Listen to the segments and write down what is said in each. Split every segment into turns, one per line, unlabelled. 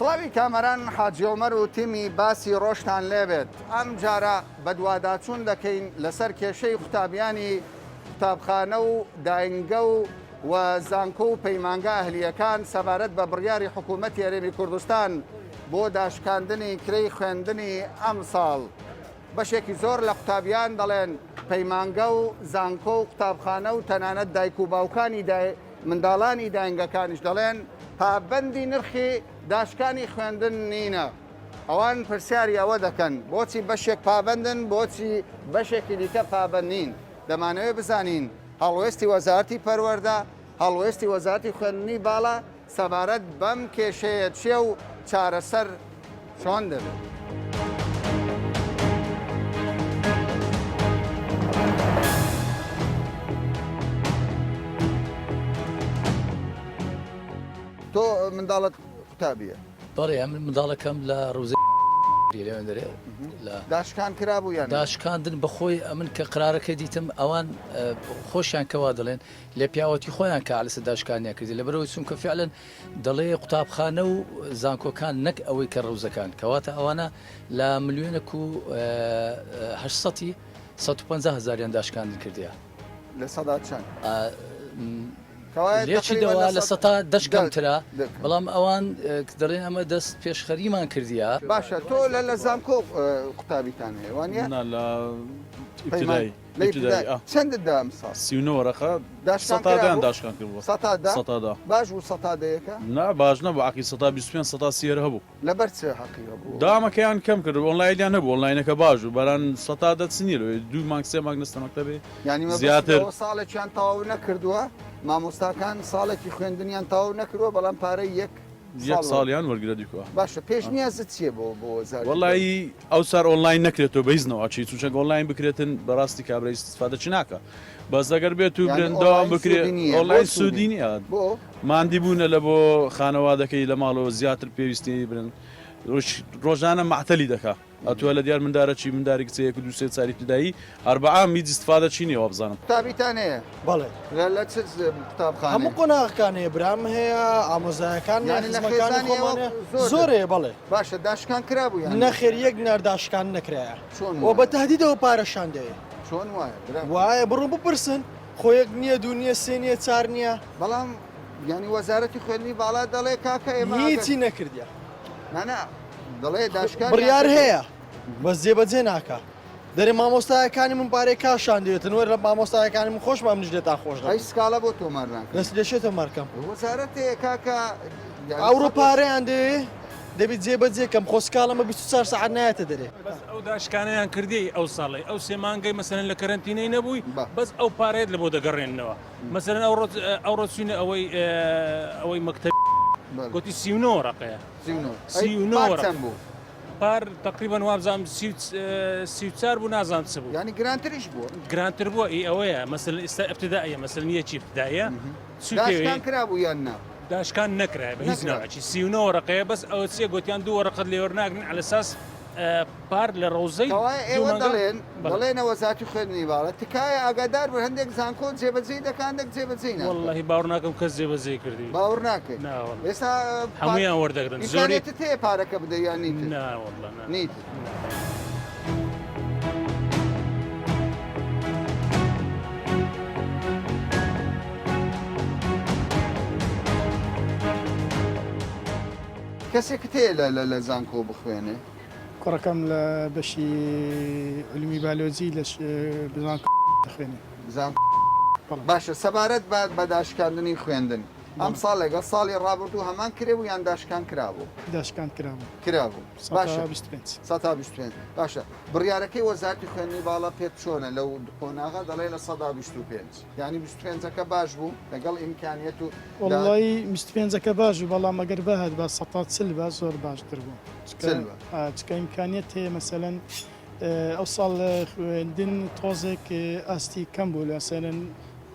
سڵاوی کامەران حاجیۆمەر و تیمی باسی ڕۆشتان لێبێت ئەم جارە بە دوواداچوون دەکەین لەسەر کێشەی قوتابیانی قوتابخانە و داینگە و زانکۆ و پەیمانگە ئەهلیەکان سەبارەت بە بڕیاری حکوومەتی هەرێمی کوردستان بۆ داشکاندنی کرێی خوێندنی ئەم ساڵ. بەشێکی زۆر لە قوتابیان دەڵێن پەیمانگە و زانکۆ و قوتابخانە و تەنانەت دایک و باوکانی منداڵانی داینگەکانیش دەڵێن پابەندی نرخی داشکانی خوێندن نینە. ئەوان پرسیاری ئەوە دەکەن بۆچی بەشێک پابەندن بۆچی بەشێکی دیکە پابەند نین. دەمانەوێت بزانین هەڵوێستی وەزارەتی پەروەردە هەڵوێستی وەزارەتی خوێندنی باڵا سەبارەت بەم کێشەیە چیە و چارەسەر چۆن دەبێت. تۆ منداڵت قوتابیە؟
بەڵێ ئەم منداڵەکەم لە ڕووزی لەوێندرێ
داشکان کرابوو یان
داشکاندن بەخۆی ئەمن کە قرارەکە دیتم ئەوان خۆشیان کەوا دەڵێن لێ پیاوەتی خۆیان کە لەسەر داشکانیا کردی لە بەرەوەی چونکە فعلەن دەڵێ قوتابخانە و زانکۆکان نەک ئەوەی کە ڕووزەکان کەواتە ئەوانە لە ملیۆنێک و 150,000 داشکاندن کردیە
لە سەدا چەند؟
لێکی دەوا لە سەتا دەشکەمترا بەڵام ئەوان دەڵێن ئەمە دەست پێشخەریمان کردیە.
باشە تۆ لە زانکۆ قوتابیتان هەیە وانە؟ چەنددا ئەم ساڵ؟
39 وەرەقە داشکان کردبووە.
باش بوو سەدەیەکە؟
نا باش نەبوو عقی 125 130 هەبوو.
لەبەر چ حەقی هەبوو؟
دامەکەیان کەم کرد ئۆنلایلیان هەبوو ئۆنلاینەکە باش و بەران 100 چنیە دوو مانگ سێ مانگ نستەمەکە بێ
زیاتر ساڵێکیان تەواو نەکردووە مامۆستاکان ساڵێکی خوێندنیان تەواو نەکردووە بەڵام پارەی یەک
ساڵیان وەرگرە دیکووە.
باشە پێشنیازت چییە بۆ وەزارەتی؟
وەڵایی ئەو سەر ئۆنلاین نەکرێتەوە بەیزنەوە چی چونچە ئۆنلاین بکرێتن بەڕاستی کابرای استفادە چ ناکە بەس ئەگەر بێت و برندەوام بکرێت ئۆنلاین سوودی نیە ماندی بوونە لە بۆ خانەوادەکەی لە ماڵەوە زیاتر پێویستی برن ڕۆژانە معتەلی دەکات ئەتووە لە دیار مندارەچی منداری کچەیەک و دووسێ چاری ابتدایی ئەربعام میج استفادە چینیەوە بزانم.
قوتابیتان هەیە؟
بەڵێ
لە چ قوتابخانەیە؟
هەموو قۆناغەکان هەیە برام هەیە ئامۆزایەکان زۆر هەیە بەڵێ.
باشە داشکان کرابوو یان؟
نەخێر یەک نەرداشکان نەکرایە و بە تهدیدەوە پارەشان دەوێت.
چۆن
وایە بڕۆ بپرسن خۆیەک نییە دوو نییە سێ نییە چار نییە
بەڵام ینی وەزارەتی خوێندنی باڵا دەڵێ کاکە ئێمە
هیچی نەکردیە
نانە دەڵێ داشکان
بڕیار هەیە بەس جێبەجێ ناکە دەرێ مامۆستایەکانی من پارێک کاشان دێتن وەر لە مامۆستایەکانی من خۆشمان منش دێتان خۆش
ئەی سکاڵە بۆ تۆمارناکە
دەست لێشێتە مارکەم
وەزارەت هەیە کاکە
ئەوڕۆ پارەیان دەوێ دەبێت جێبەجێکەم خۆسکاڵەمە 24 ساعت نایەتە دەرێ
بەس ئەو داشکانیان کردی ئەو ساڵی ئەو سێمانگەی مەسەرەن لە کەرەنتینەی نەبووی بەس ئەو پارێت لە بۆ دەگەڕێنەوە مەسەرەن ئەو ڕۆچینە ئەوەی مەکتەب گوتی 39 وەرەقەیە 39
بوو
پار تقریبا وابزانم 34 بوو نازانم چ بوو
ینی گرانتریش بووە
گرانتر بووە ئەوەیە مەسەرەن ئێستا ئەبتدائیە مەسەرەن یەکی ابتدائیە
داشکان کرابوو یان نا
داشکان نەکرای بە هیچ ناوەکی 39 وەرەقەیە بەس ئەوە چیە گوتیان 2 وەرەقەت لێوە ناگرن على ئەساس پار لە ڕۆزەی
ئێوە دەڵێنە وەزارەتی خوێندنی باڵە تکایە ئاگادار بە هەندێک زانکۆ جێبەجێ دەکەن جێبەجێ
وەڵڵاهی باوەڕ ناکەم کەس جێبەجێ کردی
باوەڕ ناکەی ئێستا
هەموویان وەردەگرن
زۆرێتت هەیە پارەکە بدە یان نیت نیت کەسێکت هەیە لە زانکۆ بخوێنێ؟
کوڕەکەم لە بەشی علمی بالۆجی لە زانکۆ دەخوێنێ.
باشە سەبارەت بە داشکاندنی خوێندن ئەم ساڵ لەگەڵ ساڵی ڕابردوو هەمان کرێبوو یان داشکان کرابوو؟
داشکان
کرابوو. باشە 125 باشە بڕیارەکەی وەزارەتی خوێندنی باڵا پێت چۆنە لەو قۆناغا دەڵێ لە 125 ینی 25ەکە باش بوو لەگەڵ ئیمکانیەت و
وڵی 25ەکە باش و بەڵام ئەگەر بەهات بە 140 بە زۆر باشتر بوو چکە ئیمکانیت هەیە مەسەلەن ئەو ساڵ خوێندن تۆزێک ئاستی کەم بوو لە سەرن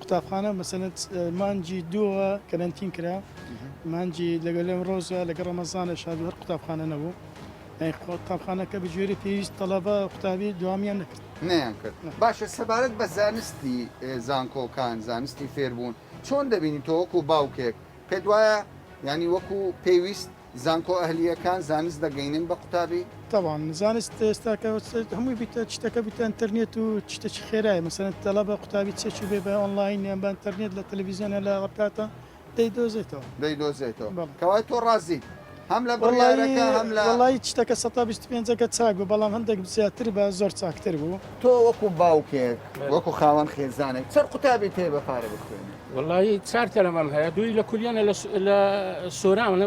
قوتابخانە مەسەلەن مانجی دووە کەرەنتین کرا مانجی لەگەڵ لەم ڕۆژە لەگە ڕەمەزانە شاد هەر قوتابخانە نەبوو قوتابخانەکە بەگوێرە پێویست تەڵەبە قوتابی دوامیان نەکرد
نەیان کرد. باشە سەبارەت بە زانستی زانکۆکان زانستی فێربوون چۆن دەبینی تۆ وەکو باوکێک پێت وایە ینی وەکو پێویست زانکۆ ئەهلیەکان زانست دەگەینن بە قوتابی
طبعا زانست ئێستاکە هەمووی بیتە شتەکە بیتە ئینتەرنێت و شتێکی خێرایە مەسەرەن تەلا بە قوتابی چێکی بێ بە ئۆنلاین یان بە ئینتەرنێت لە تەلەڤیزیۆنە لە ڕکاتە دەیدۆزێتەوە
دەیدۆزێتەوە
بەڵێ.
کەوای تۆ ڕازی هەم لە بڕیارەکە هەم لە
وڵی شتەکە 125ەکە چاک بوو بەڵام هەندێک زیاتر بە زۆر چاکتر بوو
تۆ وەکو باوکێک وەکو خاوەن خێزانێک چەر قوتابی تێ بە پارە بخوێنێ
والله چار تەلەمەم هەیە دوی لە کولیانە لە سۆرانە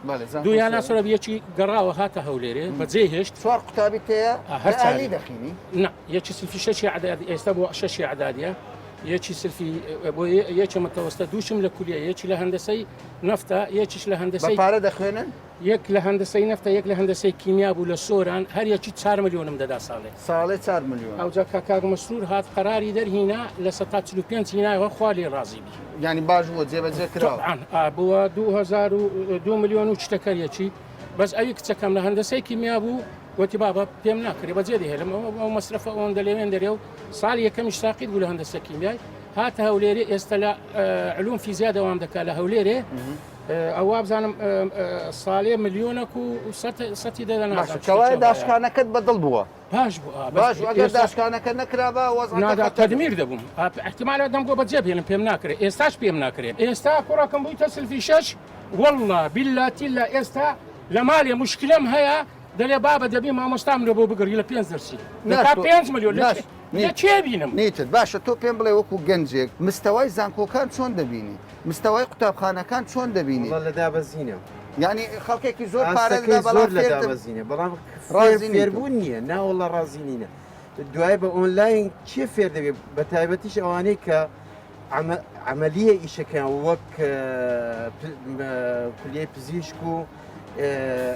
بەڵێ
دویان ناسۆرە یەکی گەڕاوە هاتە هەولێرێ بەجێ هێشت
چوار قوتابی تەیە
هەر
ئالی
چارێک.
دەخینی
نه یەکی سلفی شەشی عداد ئێستا بۆ شەشی عدادیە یەکی سلفی بۆ یەکی متەوەستە دووشم لە کولیە یەکی لە هەندسەی نەفتە یەکیش لە
بە
هەندسەی
پارە دەخوێنن
یەک لە هەندسەی نەفتە یەک لە هەندسەی کیمیا بوو لە سۆران هەر یەکی 4 ملیۆنم دەدا ساڵێ
ساڵێ 4 ملیۆن
ئەوجا کاک مەسرور هات قەراری دەرهینا لە 145 هینایەوە خوا لێ ڕازی بی
ینی باش بووە جێبەجێ کراوە
طبعا بووە 2 ملیۆن و چتەکەریەکی بەس ئەوی کچەکەم لە هەندسەی کیمیا بوو وتی بابە پێم ناکرێ بەجێ دێهێلم ئەو مەصرفە ئەوەندە لەوێن دەرێ و ساڵی یەکەمیش ساقیت بوو لە هەندسە کیمیای هاتە هەولێرێ ئێستا لە علوم فیزیا دەوام دەکات لە هەولێرێ ئەوە بزانم ساڵێ ملیۆنەک و سەتی
کەوای داشکانەکەت بەدڵ بووە
باش بوو
باش ئەگەر داشکانەکە نەکرابە
نادا تەدمیر دەبووم احتمالە دەم بۆ بەجێ بێنم پێم ناکرێت ئێستاش پێم ناکرێت ئێستا کوڕەکەم بوویتە سلفی 6 والله بالله تیلا ئێستا لە مالێ مشکلم هەیە دەلێ بابە دەبی مامۆستام لە بۆ بگری لە 5 دەرسی نەکا 5 ملیۆن لە چێ بینم
نیتت باشە تۆ پێم بڵێ وەکو گەنجێک مستەوای زانکۆکان چۆن دەبینی مستەوای قوتابخانەکان چۆن دەبینی
لە دابەزینە
ینی خەڵکێکی زۆر پارەدا
زۆر لە دابەزینە بەڵام فێربوون نییە ناوەڵە ڕازینینە دوای بە ئۆنلاین چی فێر دەبێت بە تایبەتیش ئەوانەی کە عملیە ئیشەکان وەک کولیە پزیشک و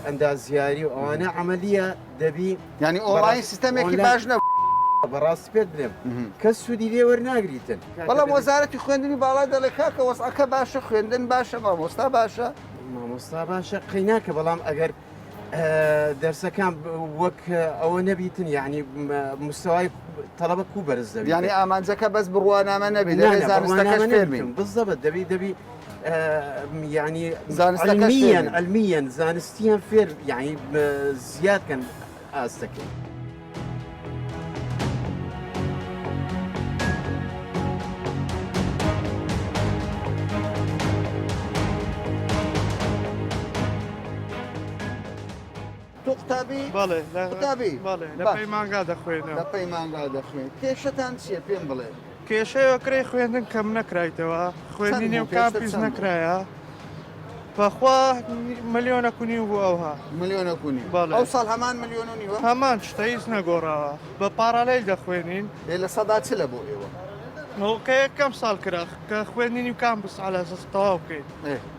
ئەندازیاری و ئەوانە عملیە دەبی
ینی ئۆنلاین سیستەمێکی باش نە
بەڕاستی پێت بڵێم کەس سوودی لێ وەرناگریتن
بەڵام وەزارەتی خوێندنی باڵا دەڵێ کاکە وەسعەکە باشە خوێندن باشە مامۆستا باشە
مامۆستا باشە قەیناکە بەڵام ئەگەر دەرسەکان وەک ئەوە نەبیتن یعنی مستەوای تەڵەبە کوو بەرز دەبێت
ینی ئامانجەکە بەس بڕوانامە نەبێت دەبێت زانستەکەش فێربین
بالضبط دەبی يعني
زانستەکەش
علميا زانستیان فێر يعني زیاد کەن ئاستەکەی
تو قوتابی
بەڵێ
قوتابی
بەڵێ لە پەیمانگا دەخوێنەوە
لە پەیمانگا دەخوێن کێشەتان چییە پێم بڵێ
کێشەیەکرێ خوێندن کەم نەکرایتەوە خوێنی نێو کامپیز نەکرایە بەخوا ملیۆنە کونی بوو ئەوها
ملیۆنە کونی
بەڵێ.
ئەو ساڵ هەمان ملیۆن و نیوە
هەمان شتە هیچ نەگۆڕاوە بە پارالەیل دەخوێنین
لێ لە سەدا چ لە بۆ ئێوە
کە یەکەم ساڵ کرا کە خوێندنی و کامپس تەواو بکەیت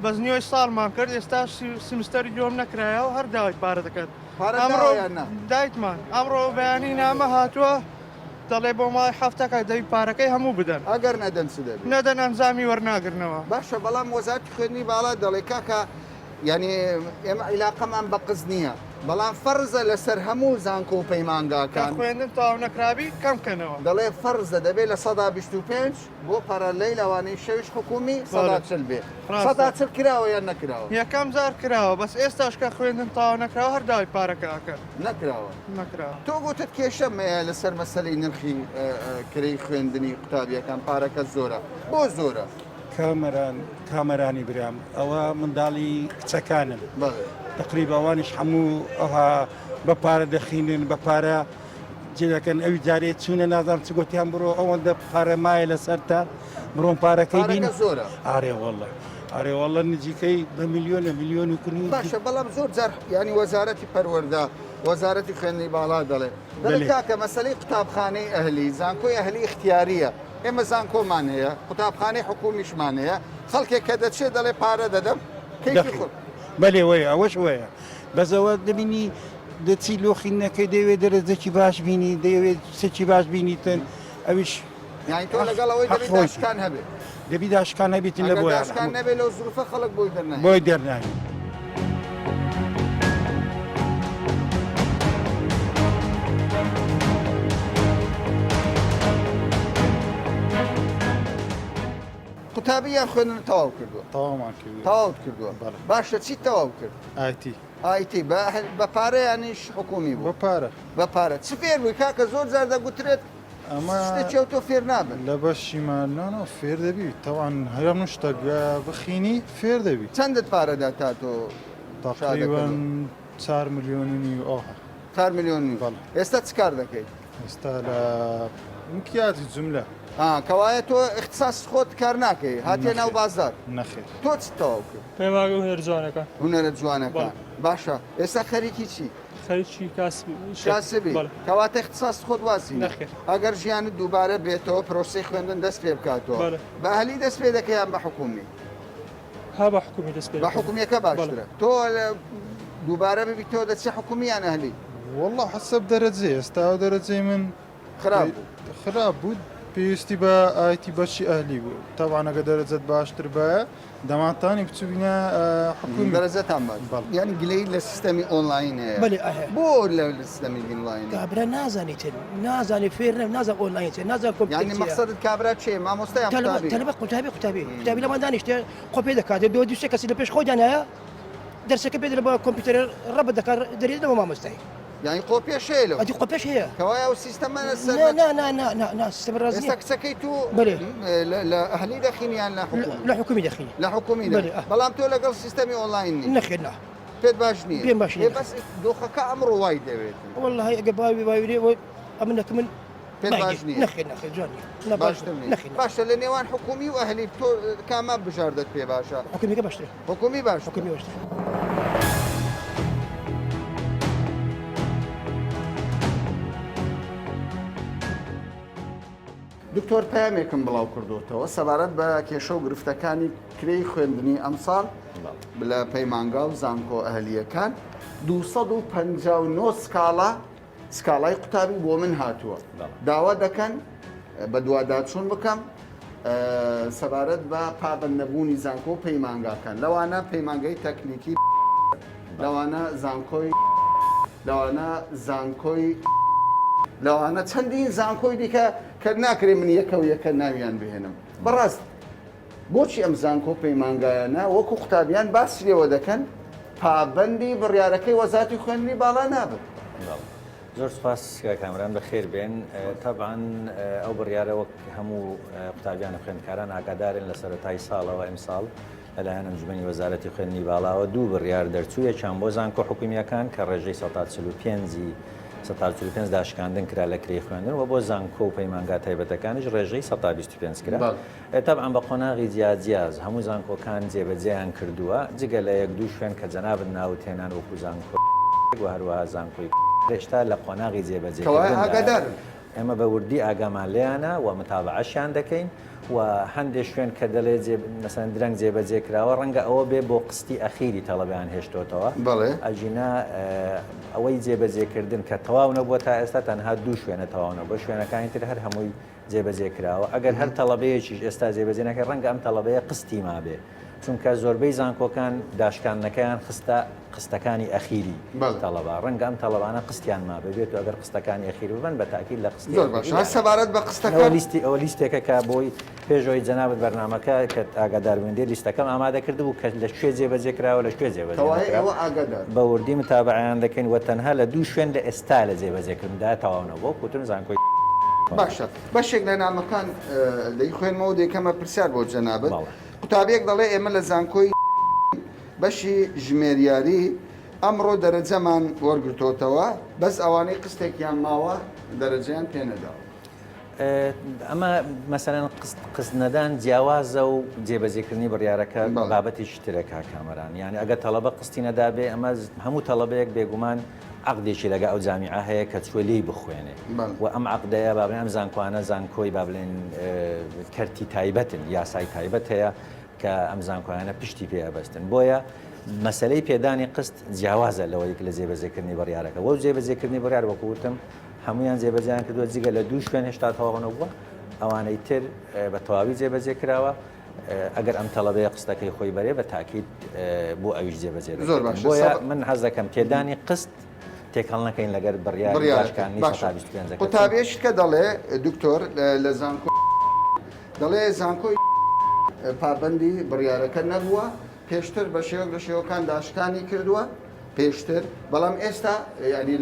بەس نیۆی ساڵمان کرد ئێستا سیمستەری جۆم نەکرایە و هەر داوای پارە دەکەن دایتمان ئەمڕۆ بەیانی نامە هاتووە دەڵێ بۆ مای هەفتەکە دەوی پارەکەی هەموو بدەن
ئەگەر نەدەن چ دەبێت
نەدەن ئەنجامی وەرناگرنەوە
باشە بەڵام وەزارەتی خوێندنی باڵا دەڵێ کاکە ینی ئێمە عیلاقەمان بە قز نییە بەڵام فەرزە لەسەر هەموو زانکۆ و پەیمانگاکان
خوێندن تاو نەکرابی کەمکەنەوە
دەڵێ فەرزە دەبێت لە 125 بۆ پەرەلەی لەوانەی شەویش حکومی 140 بێ 140 کراوە یان نەکراوە
یەکەم جار کراوە بەس ئێستاش کە خوێندن تاو نەکراوە هەر داوای پارەکەکە
نەکراوە
نەکراوە
تۆ گوتت کێشەمەیە لەسەر مەسەلەی نرخی کرەی خوێندنی قوتابیەکان پارەکە زۆرە بۆ زۆرە
کامەرانی برام ئەوە منداڵی کچەکانن تقریباوانش هەموو ئەوها بە پارە دەخینن بە پارە جێەکەن ئەوی جارێت چوونە نازان چ گوتیان بڕۆ ئەوەندە پارەمایە لەسەر تا بڕۆم پارەکەی بین
زۆرە
ئارێوەڵە ئارێوەڵە نزیکەی بە ملیۆن و کنی
باشە بەڵام زۆر جار ینی وەزارەتی پەروەەردە وەزارەتی خوێندنی باڵا دەڵێ دەڵێ کاکە مەسەلەی قوتابخانەی ئەهلی زانکۆی ئەهلی اختیاریە ئێمە زانکۆمان هەیە قوتابخانەی حکومیشمان هەیە خەڵکێک کە دەچێت دەڵێ پارە دەدەم کەیفی خۆ
بەلێ وەیە ئەوەش وەیە بەزەوە دەبینی دەچی لۆخینەکەی دەوێت دەرەجەکی باش بینی دەیەوێت سەکی باش بینیتن ئەویش
یانی تۆ لەگەڵەوەی دەبێت داشکان هەبێت
دەبی داشکان هەبیتن لە بۆیان
داشکان نەبێت لەو زروفە خەڵک بۆی دەرنای
بۆی دەرناوی
قوتابیان خوێنن تەواو کردووە
تەوامان کرد
تەواو کردووە باشە چی تەواو کرد
ئایتی
ئایتی بە پارەیانیش حکومی بوو بە پارە چ فێر بووی کاکە زۆر جار دەگوترێت
ئەمە
شتێکێوتۆ فێر نابن
لە بەشیمانانە فێر دەبی تەوان هەرم شتە بخینی فێر دەبی
چەندت پارەدا تا تۆ
تقریبان 4 ملیۆنی ئەوها
4 ملیۆنی ئێستا چ کار دەکەیت
ئێستا لە مکیاتی جملە
کەوایە تۆ اختصاص خۆت کار ناکەی هاتیە ناو بازار
نەخێر
تۆ چ تەواو کرد
پێم واگە هێر جوانەکە
هونەرە جوانەکان باشە ئێستا خەریکی چی
خەریکی
کاسبی کەواتە اختصاص خۆت واسی ئەگەر ژیانت دووبارە بێتەوە پرۆسی خوێندن دەست پێ بکاتەوە بە هەلی دەست پێ دەکەیان بە حکومی
ها بە حکومی دەست پێ
بە حکومیەکە باشترە تۆ دووبارە ببیتەوە دەچی حکومیان ئەهلی
والله حسب دەرەجێ ئێستا دەرەجەی من خراپ بوو پێویستی بە ئایتی بەشی ئەهلی بوو تاوانەگە دەرەجەت باشتر بە دەماتانی بچوبینە حکومی
دەرەجەتان باش یعنی گلەی لە سیستەمی ئۆنلاین هەیە بۆ لە سیستەمی ئۆنلاین
کابرا نازانیتن نازانی فێر نازان ئۆنلاین نازان کۆمپیوتەر
یعنی مەقسەدت کابرا چێ مامۆستایان
تەلەبە قوتابی لەمان دانیشتێ خۆپێ دەکاتێ دۆ دووسێ کەسی لە پێش خۆیان هەیە دەرسەکە پێ بە کۆمپیوتەر ڕەبەت دەکات دەرێتەوە مامۆستای
یعنی قۆپێش هەیە لەوە
ئەدی قۆپێش هەیە
کەوایە ئەو سیستەمە
سیستەم ڕازی
ئێستا کچەکەی تو لە ئەهلی دەخینیان
لە حکومی دەخینی
لە حکومی بەڵام تۆ لەگەڵ سیستەمی ئۆنلاین
نەخێن
پێت باش نییە
پێم باش
بەس دۆخەکە ئەمڕۆ وای دەوێت
والله ئەگە باوی باویێ ئەمنەکە من
پێت باش نییە
نەخێن جوانی
باشتر باشە لە نێوان حکومی و ئەهلی تۆ کاما بژاردت پێ باشە
حکومیەکە باشتر
حکومی باش
حکومی باشتر
دکتۆر پامێکم بڵاو کردوتەوە سەبارەت بە کێشە و گرفتەکانی کرێی خوێندنی ئەمساڵ لە پەیمانگا و زانکۆ ئەهلیەکان 259 سکاڵای قوتابی بۆ من هاتووە داوا دەکەن بە دوواداچوون بکەم سەبارەت بە پابەندنەبوونی زانکۆ و پەیمانگاکان لەوانە پەیمانگای تەکنیکی لەوانە زانکۆی لەوانە چەندین زانکۆی دیکە کە ناکرێ من یەکە و یەکە ناویان بهێنم بەڕاست بۆچی ئەم زانکۆ پەیمانگایانە وەکو قوتابیان باسی لێوە دەکەن پابەندی بڕیارەکەی وەزارەتی خوێندنی باڵا نابێت
زۆر سپاس کامران بەخێر بێن تەبعاً ئەو بڕیارە وەک هەموو قوتابیان و خوێندکاران ئاگادارن لە سەرەتای ساڵەوە ئەمساڵ لەلایەن ئەنجومەنی وەزارەتی خوێندنی باڵاوە دوو بڕیار دەرچوویە چیان بۆ زانکۆ حکومیەکان کە ڕێژەی 145 داشکاندن کرا لە کرێی خوێندن و بۆ زانکۆ و پەیمانگا تایبەتەکانیش ڕێژەی 125 کرا تەبعاً بە قۆناغی جیاجیاز هەموو زانکۆکان جێبەجێیان کردووە جگە لە یەک دوو شوێن کە جەنابن ناوتێنان وەکو زانکۆ و هەروەها زانکۆی هێشتا لە قۆناغی جێبەجێ ئێمە بە وردی ئاگامان لێیانە و متابعەشیان دەکەین و هەندێک شوێن کە دەڵێ مەسەن درەنگ جێبەجێ کراوە ڕەنگە ئەوە بێ بۆ قستی ئەخیری تەڵەبیان هێشتۆتەوە ئەژینا ئەوەی جێبەجێکردن کە تەواو نەبووە تا ئێستا تەنها دوو شوێنە تەواونە بۆ شوێنەکانی تر هەر هەمووی جێبەجێ کراوە ئەگەر هەر تەڵەبەیەکیش ئێستا جێبەجێنەکە ڕەنگە ئەم تەڵەبەیە قستی مابێ چونکە زۆربەی زانکۆکان داشکانەکەیان قستەکانی ئەخیری تەڵەبا ڕەنگە ئەم تەڵەبانە قستیان ما ببێت و ئەگەر قستەکانی ئەخیر ببن بە تاکید لە قستی
سەبارەت بە قستەکە
ئەوە لیستێکە کە بۆی پێشەوەی جەنابەت بەرنامەکە کە ئاگاداربووندێ لیستەکەم ئامادە کرد بوو کە لە شوێ جێبەجێ کراوە لە شوێ جێبەجێ بە وردی متابعیان دەکەین و تەنها لە دوو شوێن لە ئێستا لە جێبەجێکردندا تەواونەوە بۆ کوتن زانکۆی
باشە بەشێک لە نامەکان دەی خوێنمەوە دێکەمە پرسیار بۆ جەنابەت قوتابیەک دەڵێ ئێمە لە زانکۆی بەشی ژمێریاری ئەمڕۆ دەرەجەمان وەرگرتۆتەوە بەس ئەوانەی قستێکیان ماوە دەرەجەیان پێ نەداوە
ئەمە مەسەرەن قست نەدان جیاوازە و جێبەجێکردنی بڕیارەکە بابەتی شتێکا کامەران یعنی ئەگە تەڵەبە قستی نەدابێ ئەمە هەموو تەڵەبەیەک بێگومان عقدێکی لەگە ئەو جامیعە هەیە کە چوە لێی بخوێنێ و ئەم عقدەیە با بڵێن ئەم زانکۆانە زانکۆی با بڵێن کەرتی تایبەتن یاسای تایبەت هەیە کە ئەم زانکۆیانە پشتی پێ ئەبەستن بۆیە مەسلەی پێدانی قست جیاوازە لەوەی لە جێبەجێکردنی بڕیارەکە وە جێبەجێکردنی بڕیار وەکوتم هەمویان جێبەجیان کردووە جگە لە دوو شوێن هێشتا تەواوەنەوە بووە ئەوانەی تر بە تەواوی جێبەجێ کراوە ئەگەر ئەم تەڵەبەیە قستەکەی خۆی بەرێ بە تاکید بۆ ئەویش جێبەجێ بۆیە من حەز دەکەم پێدانی قست تێکەڵ نەکەین لەگەر بڕیارەکانی
قوتابیەش کە دەڵێ دکتۆر لە زانکۆ دەڵێ زانکۆی پابندی بڕیارەکە نەبووە پێشتر بە شێوەک لە شێوەکان داشکانی کردووە پێشتر بەڵام ئێستا ینی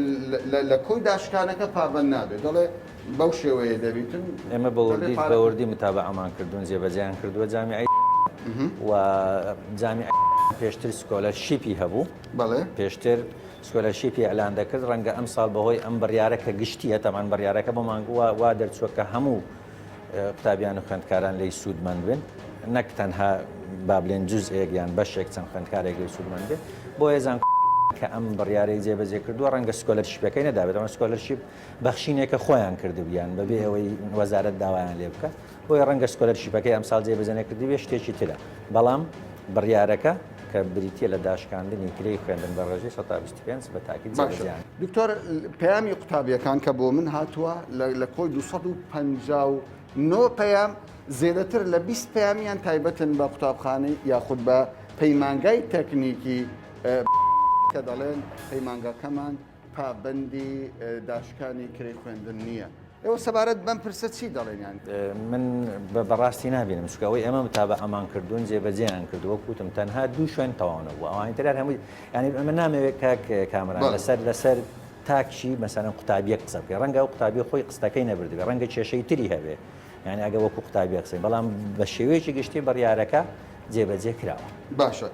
لە کۆی داشکانەکە پابند نابێت دەڵێ بەو شێوەیە دەبیتن
ئێمە بەوردی متابە ئەمان کردوون جێبەجیان کردووە جامیعی و جامیعی پێشتر سکۆلەرشیپی هەبوو پێشتر سکۆلەرشیپی ئەلان دەکرد ڕەنگە ئەم ساڵ بەهۆی ئەم بڕیارەکە گشتیە تەمان بڕیارەکە بۆ مانگووە وا دەرچووە کە هەموو قوتابیان و خوێندکاران لی سوودمەند بن نەک تەنها بابلێن جوزئێک یان بەشێک چەند خوێندکارێک لی سوودمەند بێت بۆ هێزان کە ئەم بڕیارەی جێبەجێ کردووە ڕەنگە سکۆلەرشیپەکەی نەدابێت ئەمە سکۆلەرشیپ بەخشینێکە خۆیان کردبیان بەبێ ئەوەی وەزارەت داوایان لێ بکە بۆی ڕەنگە سکۆلەرشیپەکەی ئەمساڵ جێبەجێ کردوێ شتێکی ترە بەڵام بڕیارەکە کە بریتە لە داشکاندنی کرێی خوێندن بە ڕێژەی 125 بە تاکید جێبەجێیان
دکتۆر پەیامی قوتابیەکان کە بۆ من هاتووە لە کۆی 259 پەیام زێدەتر لە 20 پەیامیان تایبەتن بە قوتابخانەی یاخود بە پەیمانگای تەکنیکی کە دەڵێن پەیمانگاکەمان پابندی داشکانی کرێی خوێندن نییە. ئێوە سەبارەت بەم پرسە چی دەڵێنیان؟
من بەڕاستی نبینم چکەوەی ئەمە متابە ئەمان کردوون جێبەجێیان کردووە کوتم تەنها دوو شوێن تەواونە بوو ئەوان ترار هەمووی ینی من نامەوێت کاک کامران لەسەر تاکشی مەسەرەن قوتابیەک قسە بکەی ڕەنگە ئەو قوتابی خۆی قستەکەی نەبردبێ ڕەنگە کێشەی تری هەبێ یعنی ئەگە وەکو قوتابی قسەی بەڵام بە شێوەیەکی گشتی بڕیارەکە جێبەجێ کراوە.
باشە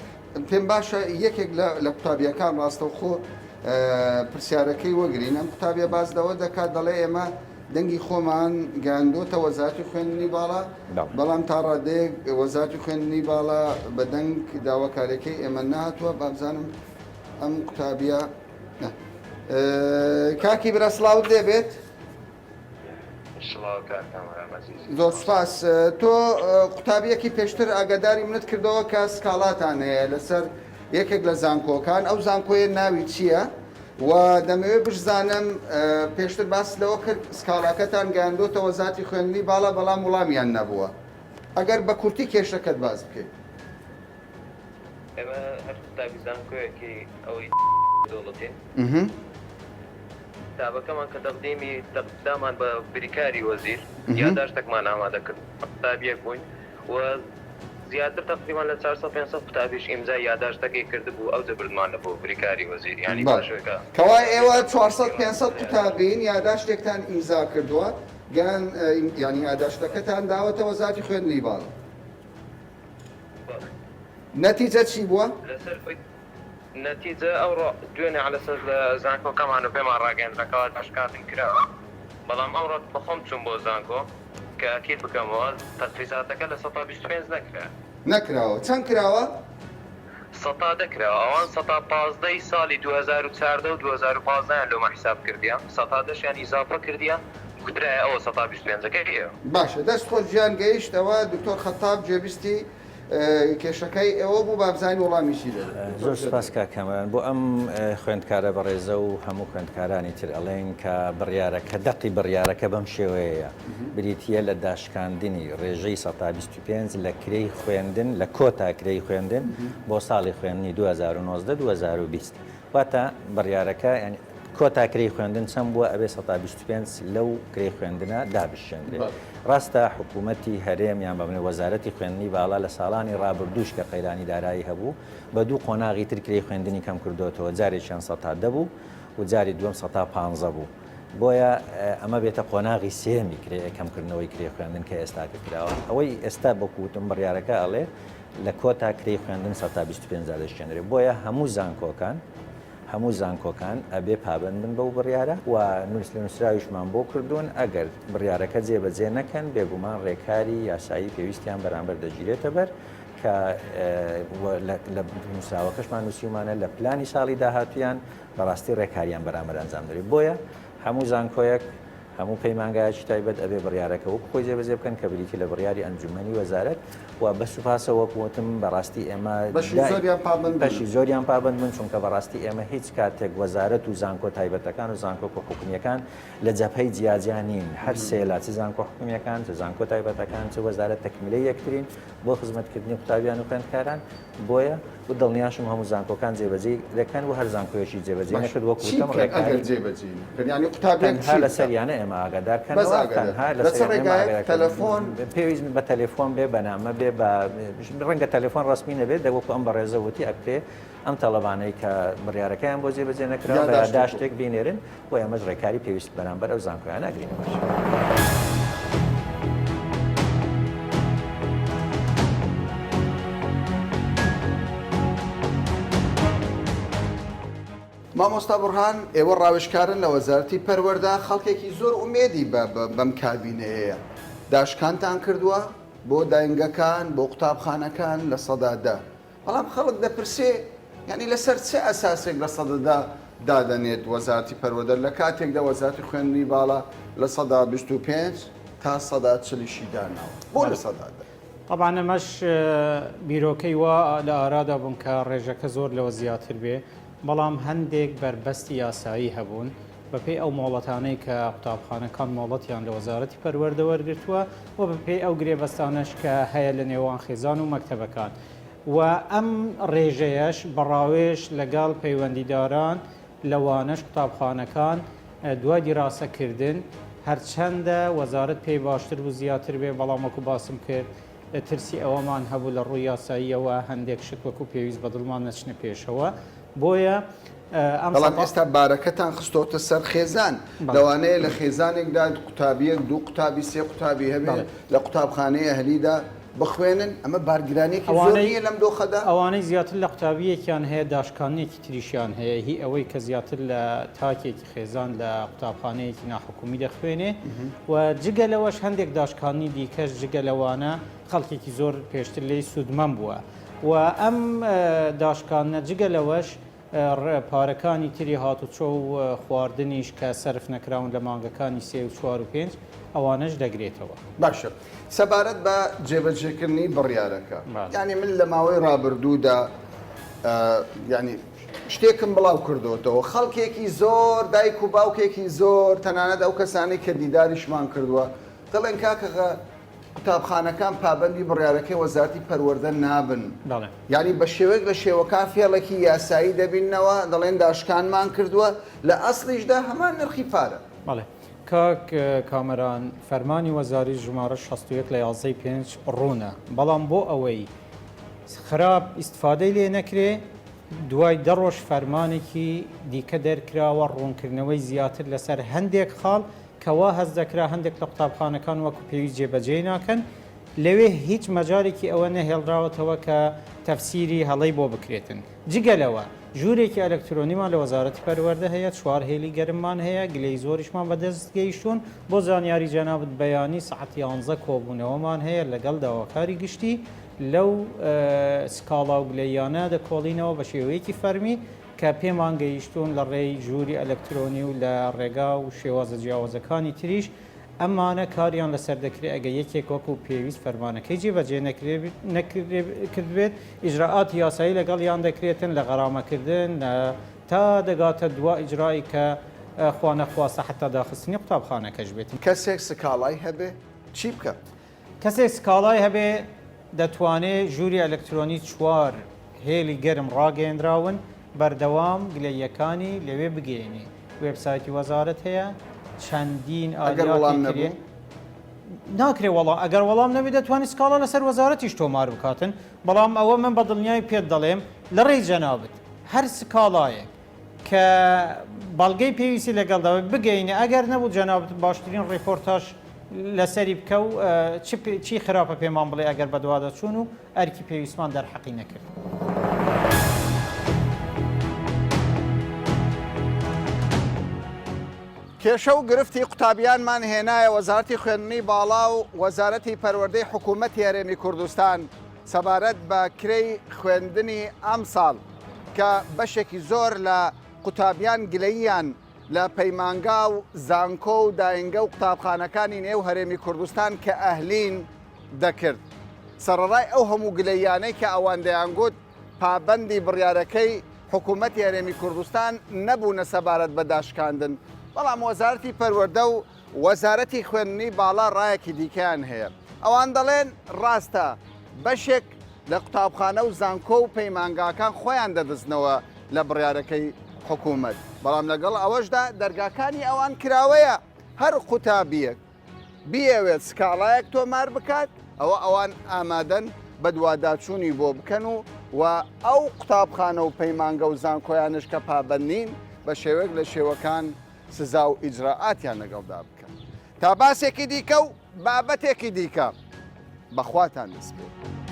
پێم باشە یەکێک لە قوتابیەکان ڕاستەوخۆ پرسیارەکەی وەگرین ئەم قوتابیە بازدەوە دەکات دەڵێ ئێمە دەنگی خۆمان گەاندۆتە وەزارەتی خوێندنی باڵا بەڵام تا ڕادەیەک وەزارەتی خوێندنی باڵا بە دەنگ داواکارەکەی ئێمە نهاتووە بابزانم ئەم قوتابیە کاکی برەسلااوت دەبێت زۆر سپاس تۆ قوتابیەکی پێشتر ئاگاداری منت کردەوە کە سکاڵاتان هەیە لەسەر یەکێک لە زانکۆکان ئەو زانکۆیە ناوی چییە؟ و دەمەوێت بشزانم پێشتر باس لەوە کرد سکاڵاکەتان گەاندۆتە وەزارەتی خوێندنی باڵا بەڵام وڵامیان نەبووە ئەگەر بە کورتی کێشەکەت باز بکەیت.
ئێمە هەر قوتابی زانکۆیەکی ئەوەی دەوڵەتین کتابەکەمان کە تەقدیمی دامان بە بریکاری وەزیر یادداشتێکمان ئامادە کرد قوتابیەک بووین و زیاتر تقریبان لە 400 قوتابیش ئیمزای یادداشتەکەی کردبوو ئەو دەبردمانە بۆ بریکاری وەزیر ینی باشەکە
کەوای ئێوە 400 قوتابین یادداشتێکتان ئیمزا کردووە گیان ینی یادداشتەکەتان داوەتە وەزارەتی خوێندنی باڵا نەتیجە چی بووە؟
نەتیجە ئەو دوێنێ لەسەر لە زانکۆکەمان و پێمان ڕاگەاندرەکەەوە داشکاتن کراوە بەڵام ئەوڕۆ بەخۆم چوون بۆ زانکۆ کە ئەکید بکەمەوە تەفریزاتەکە لە 125
نەکراوە چەند کراوە؟
100 دەکراوە ئەوان 115 ساڵی 2014 و 2015 لۆمە حساب کردیان 100شیان ئیزافە کردیان گوترایە ئەوە 125ەکەیە.
باشە دەست خۆ ژیان گەیشتەوە دکتۆر خەتاب جێبیستی کێشەکەی ئێوە بوو بابزانی وەڵامیشی دەدەن.
زۆر سپاس کاکەمان بۆ ئەم خوێندکارە بەڕێزە و هەموو خوێندکارانی تر ئەڵێن کە بڕیارەکە دەقی بڕیارەکە بەم شێوەیە بریتە لە داشکاندنی ڕێژەی 125 لە کرێی خوێندن لە کۆتا کرێی خوێندن بۆ ساڵی خوێندنی 2019-2020 واتە بڕیارەکە کۆتا کرێی خوێندن چەند بووە ئەبێ 125 لەو کرێی خوێندنە دابشێنرێت. ڕاستە حکوومەتی هەرێم یان بەبنێ وەزارەتی خوێندنی باڵا لە ساڵانی ڕابردووش کە قەیرانی دارایی هەبوو بە دوو قۆناغی تر کرێی خوێندنی کەم کردوەوە جارێکیان 100 دەبوو و جاری دوم 115 بوو بۆیە ئەمە بێتە قۆناغی سێمی کرێ کەمکردنەوەی کرێ خوێندن کە ئێستاکە کراوە ئەوەی ئێستا بەکوتم بڕیارەکە ئەڵێ لە کۆتا کرێی خوێندن 125 دەشێنرێت بۆیە هەموو زانکۆکان ئەبێ پابندن بەو بڕیارە و نووسراویشمان بۆ کردوون ئەگەر بڕیارەکە جێبەجێ نەکەن بێگومان ڕێکاری یاسایی پێویستیان بەرامبەر دەگیرێتە بەر کە لە نووسراوەکەشمان نووسیمانە لە پلانی ساڵی داهاتویان بەڕاستی ڕێکاریان بەرامبەر ئەنجام دەرێت بۆیە هەموو زانکۆیەک هەموو پەیمانگایکی تایبەت ئەبێ بڕیارەکە وەک خۆی جێبەجێ بکەن کە بریتی لە بڕیاری ئەنجومەنی وەزارەت و بە سوپاسە وەکوتم بەڕاستی ئێمە بەشی زۆریان پابند من چونکە بەڕاستی ئێمە هیچ کاتێک وەزارەت و زانکۆ تایبەتەکان و زانکۆ حکومیەکان لە جەبهەی جیاجیان نین هەر سێلا چ زانکۆ حکومیەکان چ زانکۆ تایبەتەکان چ وەزارەت تەکمیلەی یەکترین بۆ خزمەتکردنی قوتابیان و خوێندکاران بۆیە و دڵنیاشم هەموو زانکۆکان جێبەجێ دەکەن و هەر زانکۆیەکی جێبەجێ نەکرد وەکوتم ڕێکاری
جێبەجێ
لەسەریانە ئێمە ئاگادارکەنەوە
تەلەفۆن
پێویست بە تەلەفۆن بێ بەنامە بێ ڕەنگە تەلەفۆن ڕستمی نەبێت دەوەکو ئەم بەڕێزەوتی ئەکرێ ئەم تەڵەبانەی کە بڕیارەکەیان بۆ جێبەجێ نەکراوە بە داشتێک بینێرن و ئێمەش ڕێکاری پێویست بەرامبەر ئەو زانکۆیان ناگرینەوە.
مامۆستا بڕهان ئێوە ڕاوێژکارن لە وەزارەتی پەروەردە خەڵکێکی زۆر ئومێدی بەم کابینەیە داشکانتان کردووە بۆ داینگەکان بۆ قوتابخانەکان لە سەدادا بەڵام خەڵک دەپرسێ یعنی لەسەر چه ئەساسێک لە سەدەدا دادەنێت وەزارەتی پەروەردە لە کاتێکدا وەزارەتی خوێندنی باڵا لە سەدا 25 تا سەدا 40 داناوە بۆ لە سەدادا.
طبعا ئەمەش بیرۆکەی وا لە ئارادا بوون کە ڕێژەکە زۆر لەوە زیاتر بێ بەڵام هەندێک بربەستی یاسایی هەبوون بەپێی ئەو مۆڵەتانەی کە قوتابخانەکان مۆڵەتیان لە وەزارەتی پەروەردە وەرگرتووە و بەپێی ئەو گرێبەستانەش کە هەیە لە نێوان خێزان و مەکتەبەکان و ئەم ڕێژەیەش بەڕاوێژ لەگەڵ پەیوەندیداران لەوانەش قوتابخانەکان دوای دیراسەکردن هەرچەندە وەزارەت پێی باشتر و زیاتر بێ بەڵام وەکو باسم کرد ترسی ئەوەمان هەبوو لە ڕووی یاساییەوە هەندێک شت وەکو پێویست بە دڵمان نەچنە پێشەوە بۆیە
بەڵام ئێستا بارەکەتان خستۆتە سەر خێزان لەوانەیە لە خێزانێکدا قوتابیەک دوو قوتابی سێ قوتابی هەبێت لە قوتابخانەیە ئەهلیدا بخوێنن ئەمە بارگرانێکی زۆریە لەم دۆخەدا
ئەوانەی زیاتر لە قوتابیەکیان هەیە داشکانێکی تریشیان هەیە هی ئەوەی کە زیاتر لە تاکێکی خێزان لە قوتابخانەیەکی ناحکومی دەخوێنێ و جگە لەوەش هەندێک داشکانی دیکەش جگە لەوانە خەڵکێکی زۆر پێشتر لێی سوودمەم بووە و ئەم داشکانە جگە لەوەش پارەکانی تری هاتوچۆ و خواردنیش کە سەرف نەکراون لە مانگەکانی 3 و 4 و 5 ئەوانش دەگرێتەوە.
باشە سەبارەت بە جێبەجێکردنی بڕیارەکە یعنی من لە ماوەی ڕابردوودا ینی شتێکم بڵاو کردوتەوە خەڵکێکی زۆر دایک و باوکێکی زۆر تەنانەت ئەو کەسانی کە دیداریشمان کردووە دەڵێن کاکەغە قوتابخانەکان پابەندی بڕیارەکەی وەزارەتی پەروەردە نابن یعنی بە شێوەیەک لە شێوەکان فێڵێکی یاسایی دەبینەوە دەڵێن داشکانمان کردووە لە ئەسڵیشدا هەمان نرخی پارە.
بەڵێ کاک کامەران فەرمانی وەزاری ژمارە 61 لە 5 ڕوونە بەڵام بۆ ئەوەی خراپ ئیسفادەی لێ نەکرێ دوای دەڕۆژ فەرمانێکی دیکە دەرکراوە ڕوونکردنەوەی زیاتر لەسەر هەندێک خاڵ کەوا هەز دەکرا هەندێک لە قوتابخانەکان وەکو پێویست جێبەجێ ناکەن لەوێ هیچ مەجارێکی ئەوە نەهێڵراوەتەوە کە تەفسیری هەڵەی بۆ بکرێتن جگەلەوە ژوورێکی ئەلکترۆنیمان لە وەزارەتی پەروەردە هەیە 4 هێلی گەرممان هەیە گلەی زۆریشمان بەدەست گەیشتون بۆ زانیاری جەنابەت بەیانی سەعات 11 کۆبوونەوەمان هەیە لەگەڵ داواکاری گشتی لەو سکاڵا و گلەیانە دەکۆڵینەوە بە شێوەیەکی فەرمی کە پێمان گەیشتون لە ڕێی ژووری ئەلکترۆنی و لە ڕێگا و شێوازە جیاوازەکانی تریش ئەمانە کاریان لەسەر دەکرێت ئەگە یەکێک وەکو پێویست فەرمانەکەی جێبەجێ نەکردبێت ئیجراعاتی یاسایی لەگەڵیان دەکرێتن لە غەرامەکردن تا دەگاتە دوا ئیجرایی کە خوانەخواستە حتا داخستنی قوتابخانەکەش بێتن.
کەسێک سکاڵای هەبێ چی بکە؟
کەسێک سکاڵای هەبێ دەتوانێت ژووری ئەلکترۆنی 4 هێلی گەرم ڕاگەیەنراون بەردەوام گلەیەکانی لەوێ بگەێنێ وێبسایتی وەزارەت هەیە چەندین ئاگەر ناکرێ وەڵام ئەگەر وەڵام نەبێت دەتوانانی سکاڵە لەسەر وەزارەتیش تۆمار بکاتن بەڵام ئەوە من بە دڵنیای پێت دەڵێم لە ڕێی جەنابەت هەر سکاڵایە کە بەڵگەی پێویستی لەگەڵداوە بگەینە ئەگەر نەبوو جەنابەت باشترین ڕیپۆرتاژ لەسەری بکە و چی خراپە پێمان بڵێ ئەگەر بەدوادە چوون و ئەرکی پێویستمان دەرحەقی نەکرد.
کێشە و گرفتی قوتابیانمان هێنایە وەزارەتی خوێندنی باڵا و وەزارەتی پەروەردەی حکوومەتی هەرێمی کوردستان سەبارەت بە کرێی خوێندنی ئەم ساڵ کە بەشێکی زۆر لە قوتابیان گلەییان لە پەیمانگا و زانکۆ و داینگە و قوتابخانەکانی نێو هەرێمی کوردستان کە ئەهلین دەکرد. سەرەڕای ئەو هەموو گلەییانەی کە ئەوان دەیانگوت پابەندی بڕیارەکەی حکوومەتی هەرێمی کوردستان نەبوونە سەبارەت بە داشکاندن. بەڵام وەزارەتی پەروەردە و وەزارەتی خوێندنی باڵا ڕایەکی دیکەیان هەیە. ئەوان دەڵێن ڕاستە بەشێک لە قوتابخانە و زانکۆ و پەیمانگاکان خۆیان دەدەستنەوە لە بڕیارەکەی حکوومەت. بەڵام لەگەڵ ئەوەشدا دەرگاکانی ئەوان کراوەیە هەر قوتابیەک بیاوێت سکاڵایەک تۆمار بکات ئەوە ئەوان ئامادەن بە دوواداچوونی بۆ بکەن و ئەو قوتابخانە و پەیمانگە و زانکۆیانش کە پابەنین بە شێوەیەک لە شێوەکان سزا و ئیجراعاتیان لەگەڵدا بکەن تا باسێکی دیکە و بابەتێکی دیکە بەخواتان دەست بێت.